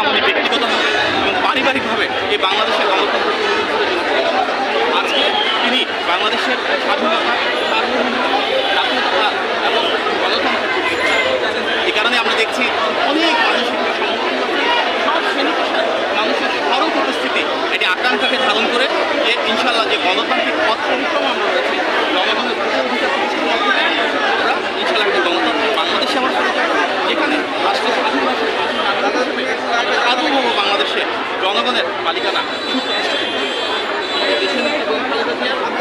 উনি ব্যক্তিগতভাবে এবং পারিবারিকভাবে এই বাংলাদেশের গণতন্ত্র আজকে তিনি বাংলাদেশের স্বাধীনতা জাতীয়তা এবং গণতন্ত্র এই কারণে আমরা দেখছি অনেক মানুষের সমর্থন সব শ্রেণী পেশার মানুষের সড়ক উপস্থিতি এটি আকাঙ্ক্ষাকে ধারণ করে যে ইনশাল্লাহ যে গণতান্ত্রিক পথ পরিক্রমা আমরা রয়েছে জনগণের আমরা ইনশাল্লাহ একটি গণতন্ত্র বাংলাদেশে আমার যেখানে রাষ্ট্রের স্বাধীন সার্বভৌম বাংলাদেশে জনগণের মালিকানা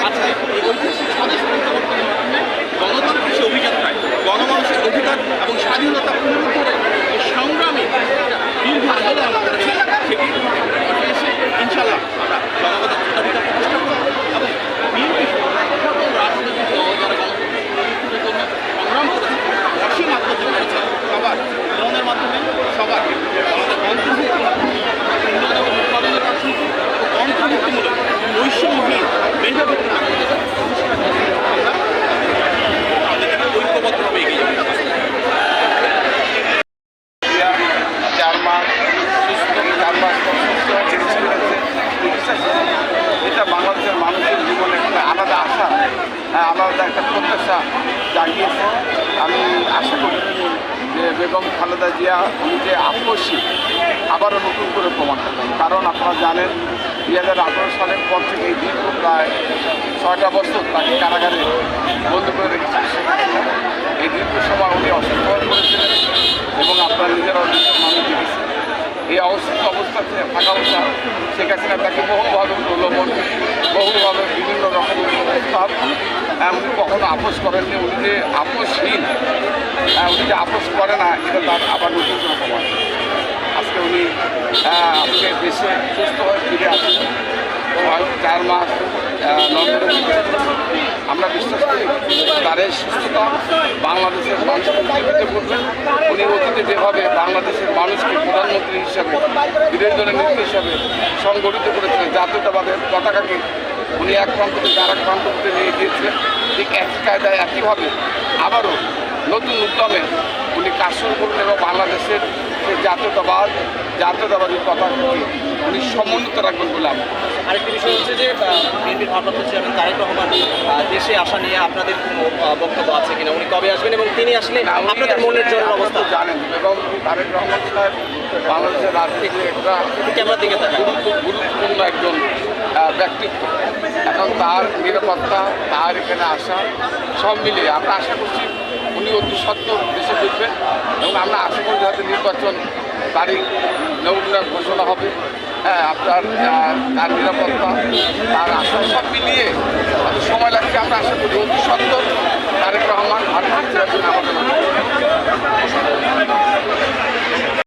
আজকে এই ঐতিহাসিক স্বদেশ প্রত্যাবর্তনের মাধ্যমে গণতন্ত্রের সে অভিযাত্রায় গণমানুষের অধিকার এবং স্বাধীনতা পুনরুদ্ধারের এই সংগ্রামে দীর্ঘ আন্দোলন আমরা করেছি সেটি এসে ইনশাল্লাহ আমরা জনগণের ভোটাধিকার প্রতিষ্ঠা করব এবং সকল রাজনৈতিক দল যারা গণতন্ত্রের জন্য সংগ্রাম করেছে অসীম আত্মত্যাগ করেছে সবার মনের মাধ্যমে সবার আমাদের অন্তর্ভুক্ত উন্নয়ন এবং উৎপাদনের রাজনীতি ও অন্তর্ভুক্তিমূলক বৈষম্যহীন মেধাভিত্তিক আমরা ঐক্যবদ্ধভাবে এগিয়ে যাবো। 4 মাস সুস্থ 4 মাস এটা বাংলাদেশের মানুষের জীবনে একটা আলাদা আশা আলাদা একটা প্রত্যাশা জাগিয়েছে। আমি আশা করি যে বেগম খালেদা জিয়া উনি যে আপসী আবারও নতুন করে প্রমাণ করবেন। কারণ আপনারা জানেন 2018 সালের পর থেকে এই দীর্ঘ প্রায় 6টা বছর তাকে কারাগারে বন্দি করে রেখেছেন। এই দীর্ঘ সময় উনি অসুস্থ হয়ে পড়েছিলেন এবং আপনারা নিজেরাও দেশের মানুষ দেখেছেন। এই অবস্থিত অবস্থাতে থাকা অবস্থা শেখ হাসিনা তাকে বহুভাবে প্রলোভন বহুভাবে বিভিন্ন রকমের প্রস্তাব উনি কখনো আপোষ করেননি। উনি যে আপোষহীন উনি যে আপোষ করে না এটা তার আবার নতুন কোনো প্রমাণ। আজকে উনি আজকে দেশে সুস্থ হয়ে ফিরে আসেন এবং 4 মাস লন্ডনে আমরা বিশ্বাস করি তার এই সুস্থতা বাংলাদেশের মানুষকে জীবিত করবেন। উনি অতীতে যেভাবে বাংলাদেশের মানুষকে প্রধানমন্ত্রী হিসাবে বিরোধী দলের নেত্রী হিসাবে সংগঠিত করেছিলেন, জাতীয়তাবাদের পতাকাকে উনি এক প্রান্ত থেকে আরেক প্রান্ত থেকে নিয়ে গিয়েছিলেন, ঠিক একই কায়দায় একইভাবে আবারও নতুন উদ্যমে উনি কাজ শুরু করলেন এবং বাংলাদেশের সেই জাতীয়তাবাদী পতাকাকে উনি সমুন্নত রাখবেন বলে আমি। আরেকটি বিষয় হচ্ছে যে বিএনপির ভারপ্রাপ্ত চেয়ারম্যান তারেক রহমান দেশে আসা নিয়ে আপনাদের কোনো বক্তব্য আছে কিনা? উনি কবে আসবেন এবং তিনি আসলে আপনাদের মনের জন্য অবস্থা জানেন এবং তারেক রহমান সাহেব বাংলাদেশের রাজনীতিতে একটা ক্যামেরার দিকে গুরুত্বপূর্ণ একজন ব্যক্তিত্ব। এখন তার নিরাপত্তা তার এখানে আসা সব মিলিয়ে আমরা আশা করছি উনি অতি সত্ত্বর দেশে ফিরবেন এবং আমরা আশা করি যাতে নির্বাচন তারিখ নৌকা ঘোষণা হবে। আপনার তার নিরাপত্তা তার আসন সব মিলিয়ে